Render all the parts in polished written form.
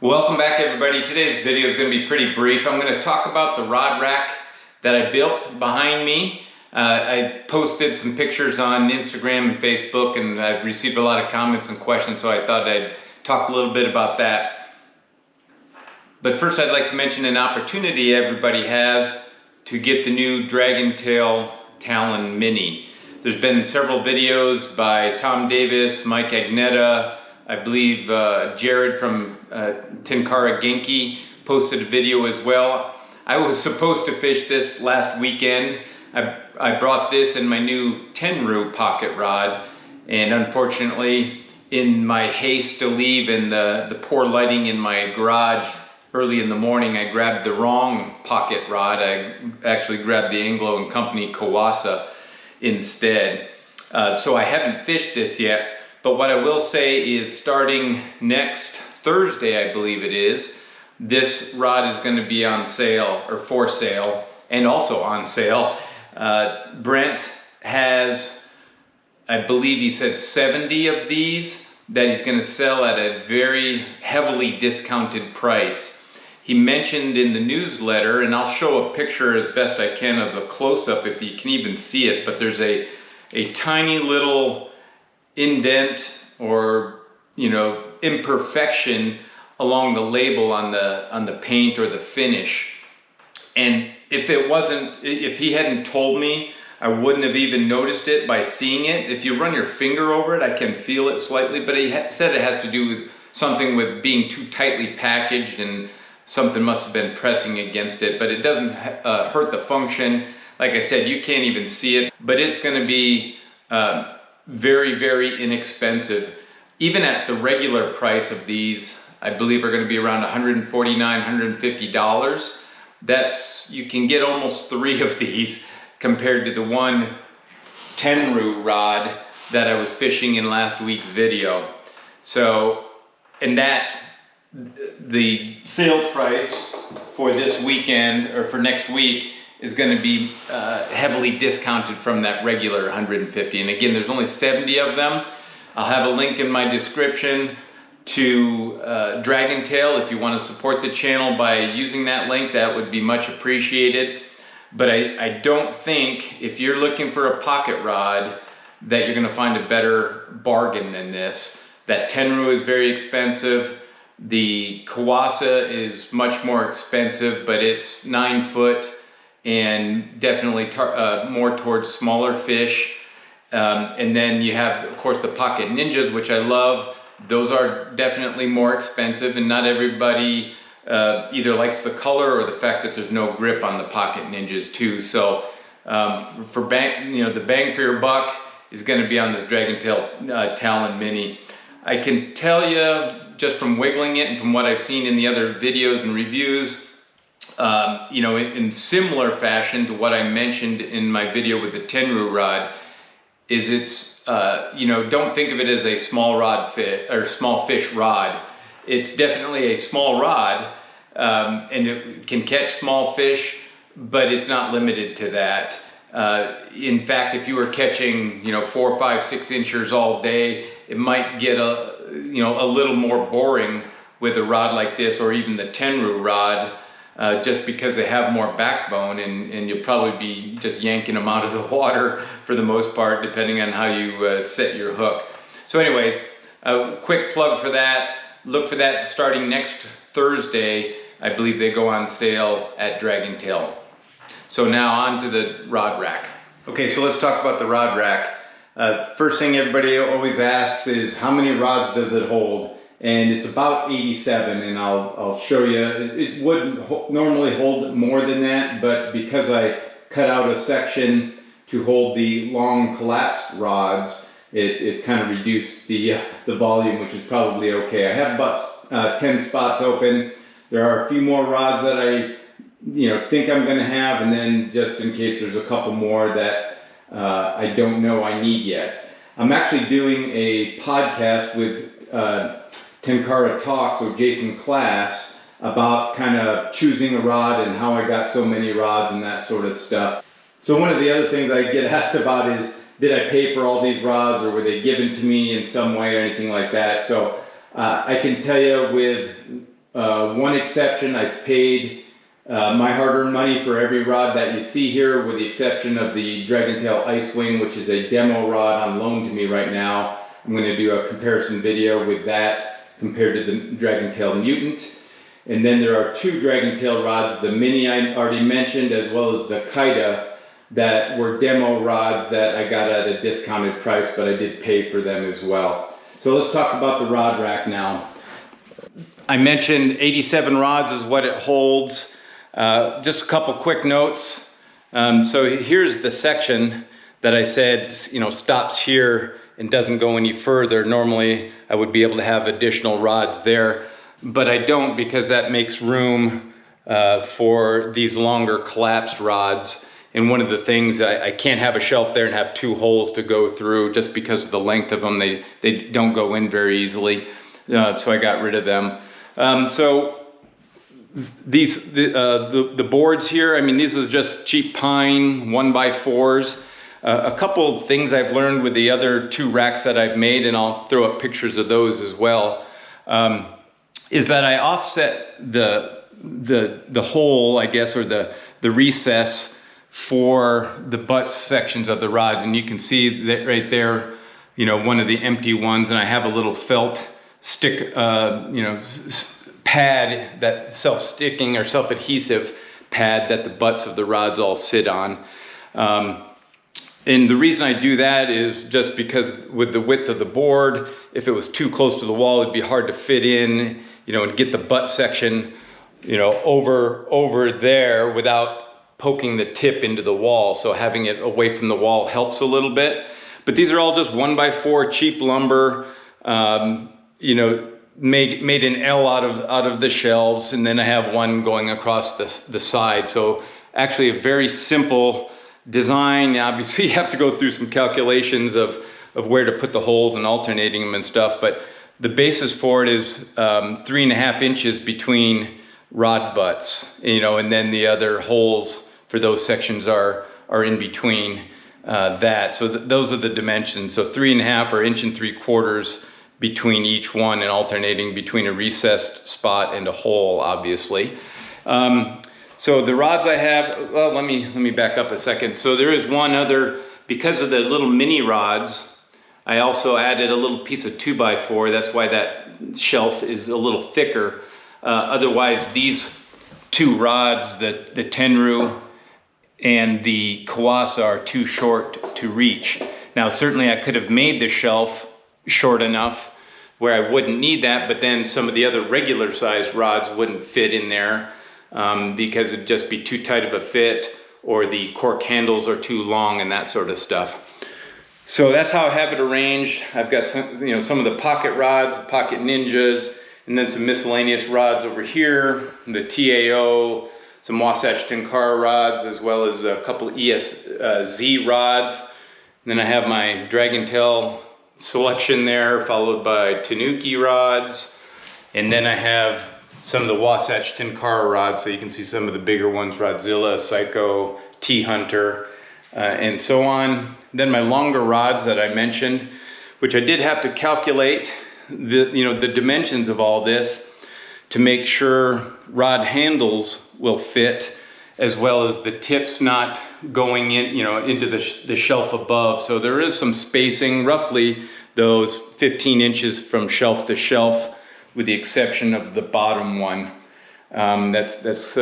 Welcome back everybody. Today's video is going to be pretty brief. I'm going to talk about the rod rack that I built behind me. I posted some pictures on Instagram and Facebook, and I've received a lot of comments and questions, so I thought I'd talk a little bit about that. But first I'd like to mention an opportunity everybody has to get the new Dragontail Talon Mini. There's been several videos by Tom Davis, Mike Agnetta, I believe Jared from Tenkara Genki posted a video as well. I was supposed to fish this last weekend. I brought this in my new Tenru pocket rod, and unfortunately in my haste to leave and the poor lighting in my garage early in the morning, I grabbed the wrong pocket rod. I actually grabbed the Anglo & Company Kawasa instead. So I haven't fished this yet. But what I will say is starting next Thursday, I believe it is, this rod is going to be on sale, or for sale, and also on sale. Brent has, I believe he said 70 of these that he's going to sell at a very heavily discounted price. He mentioned in the newsletter, and I'll show a picture as best I can of a close-up if you can even see it, but there's a tiny little indent or imperfection along the label on the paint or the finish, and if he hadn't told me, I wouldn't have even noticed it by seeing it. If you run your finger over it, I can feel it slightly, but he said it has to do with something with being too tightly packaged and something must have been pressing against it, but it doesn't hurt the function. Like I said, you can't even see it, but it's going to be very, very inexpensive. Even at the regular price of these, I believe are going to be around $149, $150. You can get almost 3 of these compared to the one Tenru rod that I was fishing in last week's video. So, and the sale price for this weekend or for next week is going to be heavily discounted from that regular 150. And again, there's only 70 of them. I'll have a link in my description to Dragontail. If you want to support the channel by using that link, that would be much appreciated. But I don't think, if you're looking for a pocket rod, that you're going to find a better bargain than this. That Tenru is very expensive. The Kawasa is much more expensive, but it's 9 foot. And definitely more towards smaller fish. And then you have, of course, the Pocket Ninjas, which I love. Those are definitely more expensive, and not everybody either likes the color or the fact that there's no grip on the Pocket Ninjas too. So the bang for your buck is going to be on this Dragontail Talon Mini. I can tell you just from wiggling it and from what I've seen in the other videos and reviews, in similar fashion to what I mentioned in my video with the Tenru rod, is it's, don't think of it as a small rod fish or small fish rod. It's definitely a small rod, and it can catch small fish, but it's not limited to that. In fact, if you were catching, 4, 5, 6 inchers all day, it might get a little more boring with a rod like this, or even the Tenru rod. Just because they have more backbone, and you'll probably be just yanking them out of the water for the most part, depending on how you set your hook. So anyways, a quick plug for that. Look for that starting next Thursday. I believe they go on sale at Dragontail. So now on to the rod rack. Okay, so let's talk about the rod rack. First thing everybody always asks is, how many rods does it hold? And it's about 87, and I'll show you. It wouldn't normally hold more than that, but because I cut out a section to hold the long collapsed rods, it kind of reduced the volume, which is probably okay. I have about 10 spots open. There are a few more rods that I think I'm going to have, and then just in case there's a couple more that I don't know I need yet. I'm actually doing a podcast with Tenkara Talks with Jason Class about kind of choosing a rod and how I got so many rods and that sort of stuff. So one of the other things I get asked about is, did I pay for all these rods, or were they given to me in some way or anything like that? So I can tell you with one exception. I've paid my hard-earned money for every rod that you see here, with the exception of the Dragontail Icewing, which is a demo rod on loan to me right now. I'm going to do a comparison video with that compared to the Dragontail Mutant. And then there are two Dragontail rods, the Mini I already mentioned, as well as the Kaida, that were demo rods that I got at a discounted price, but I did pay for them as well. So let's talk about the rod rack now. I mentioned 87 rods is what it holds. Just a couple quick notes. So here's the section that I said, stops here and doesn't go any further. Normally I would be able to have additional rods there, but I don't, because that makes room for these longer collapsed rods. And one of the things, I can't have a shelf there and have two holes to go through just because of the length of them. They don't go in very easily. So I got rid of them. So these the boards here, I mean, these are just cheap pine 1x4s. A couple of things I've learned with the other two racks that I've made, and I'll throw up pictures of those as well, is that I offset the hole, I guess, or the recess for the butt sections of the rods. And you can see that right there, one of the empty ones, and I have a little felt stick, pad, that self-sticking or self-adhesive pad that the butts of the rods all sit on. And the reason I do that is just because with the width of the board, if it was too close to the wall, it'd be hard to fit in, and get the butt section, over there without poking the tip into the wall. So having it away from the wall helps a little bit. But these are all just 1x4 cheap lumber, made an L out of the shelves, and then I have one going across the side. So actually a very simple design. Obviously you have to go through some calculations of where to put the holes and alternating them and stuff, but the basis for it is 3.5 inches between rod butts, and then the other holes for those sections are in between that. So those are the dimensions. So 3.5 or 1.75 inches between each one, and alternating between a recessed spot and a hole, obviously. So the rods I have, well, let me back up a second. So there is one other, because of the little mini rods, I also added a little piece of 2x4. That's why that shelf is a little thicker. Otherwise, these two rods, the Tenru and the Kawasa, are too short to reach. Now, certainly I could have made the shelf short enough where I wouldn't need that, but then some of the other regular sized rods wouldn't fit in there because it'd just be too tight of a fit, or the cork handles are too long and that sort of stuff. So that's how I have it arranged. I've got some of the pocket rods, the Pocket Ninjas, and then some miscellaneous rods over here, the TAO, some Wasatch Tenkara rods, as well as a couple Z rods. And then I have my Dragontail selection there, followed by Tanuki rods. And then I have some of the Wasatch Tenkara rods, so you can see some of the bigger ones, Rodzilla, Psycho, T-Hunter, and so on. Then my longer rods that I mentioned, which I did have to calculate the dimensions of all this to make sure rod handles will fit, as well as the tips not going in, into the shelf above. So there is some spacing, roughly those 15 inches from shelf to shelf, with the exception of the bottom one. That's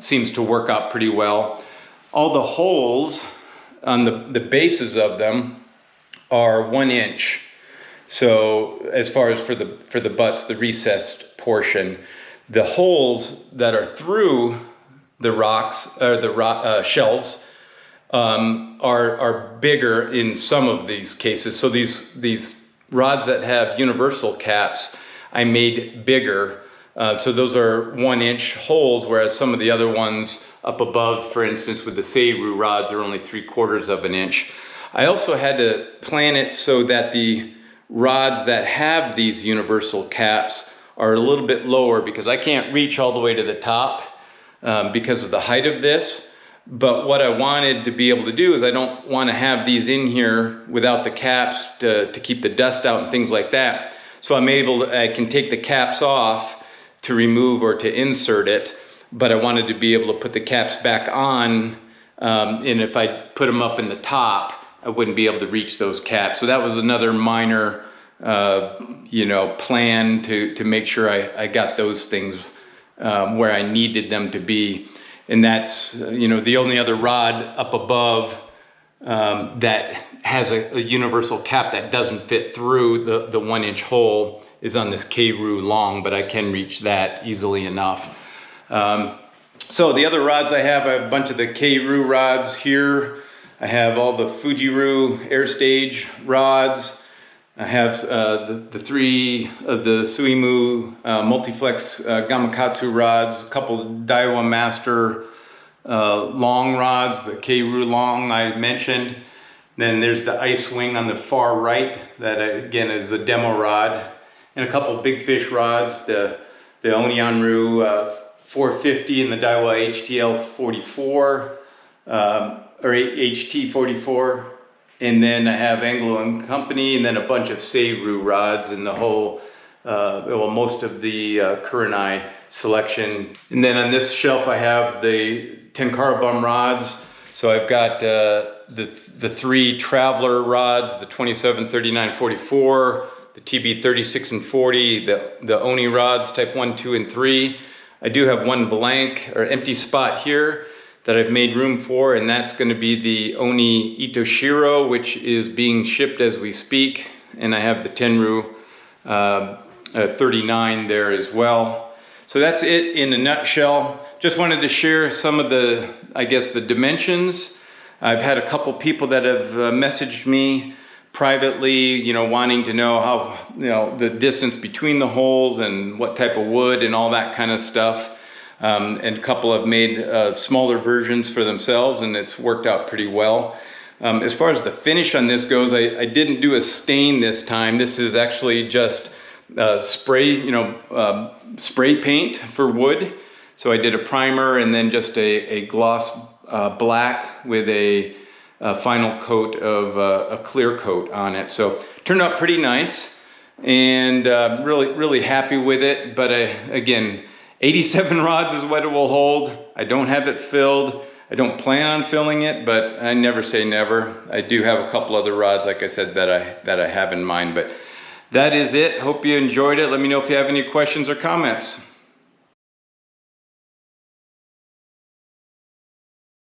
seems to work out pretty well. All the holes on the bases of them are 1 inch. So as far as for the butts, the recessed portion, the holes that are through the rocks, or the shelves, are bigger in some of these cases. So these rods that have universal caps, I made bigger. So those are 1 inch holes, whereas some of the other ones up above, for instance, with the Seiru rods, are only 3/4 of an inch. I also had to plan it so that the rods that have these universal caps are a little bit lower, because I can't reach all the way to the top because of the height of this. But what I wanted to be able to do is, I don't want to have these in here without the caps to keep the dust out and things like that. So I can take the caps off to remove or to insert it, but I wanted to be able to put the caps back on, and if I put them up in the top, I wouldn't be able to reach those caps. So that was another minor, you know, plan to make sure I got those things where I needed them to be. And that's, you know, the only other rod up above that has a universal cap that doesn't fit through the 1-inch hole is on this K-Roo long, but I can reach that easily enough. So the other rods I have a bunch of the K-Roo rods here. I have all the Fujiru air stage rods. I have the 3 of the Suimu multiflex Gamakatsu rods, a couple of Daiwa Master long rods, the K-Roo long I mentioned. Then there's the Ice Wing on the far right, that again is the demo rod. And a couple of big fish rods, the Onyanru 450 and the Daiwa HTL 44, or HT 44. And then I have Anglo & Company, and then a bunch of Seiru rods and the whole, well, most of the Kurenai selection. And then on this shelf I have the Tenkara bum rods. So I've got the 3 Traveler rods, the 27, 39, 44, the TB 36 and 40, the Oni rods, type 1, 2, and 3. I do have one blank or empty spot here that I've made room for, and that's going to be the Oni Itoshiro, which is being shipped as we speak. And I have the Tenru 39 there as well. So that's it in a nutshell. Just wanted to share some of the, I guess, the dimensions. I've had a couple people that have messaged me privately, you know, wanting to know how, you know, the distance between the holes and what type of wood and all that kind of stuff. And a couple have made smaller versions for themselves, and it's worked out pretty well. As far as the finish on this goes, I didn't do a stain this time. This is actually just spray, you know, spray paint for wood. So I did a primer and then just a gloss black with a final coat of a clear coat on it. So turned out pretty nice, and really happy with it. But again, 87 rods is what it will hold. I don't have it filled. I don't plan on filling it, but I never say never. I do have a couple other rods, like I said, that I have in mind. But that is it. Hope you enjoyed it. Let me know if you have any questions or comments.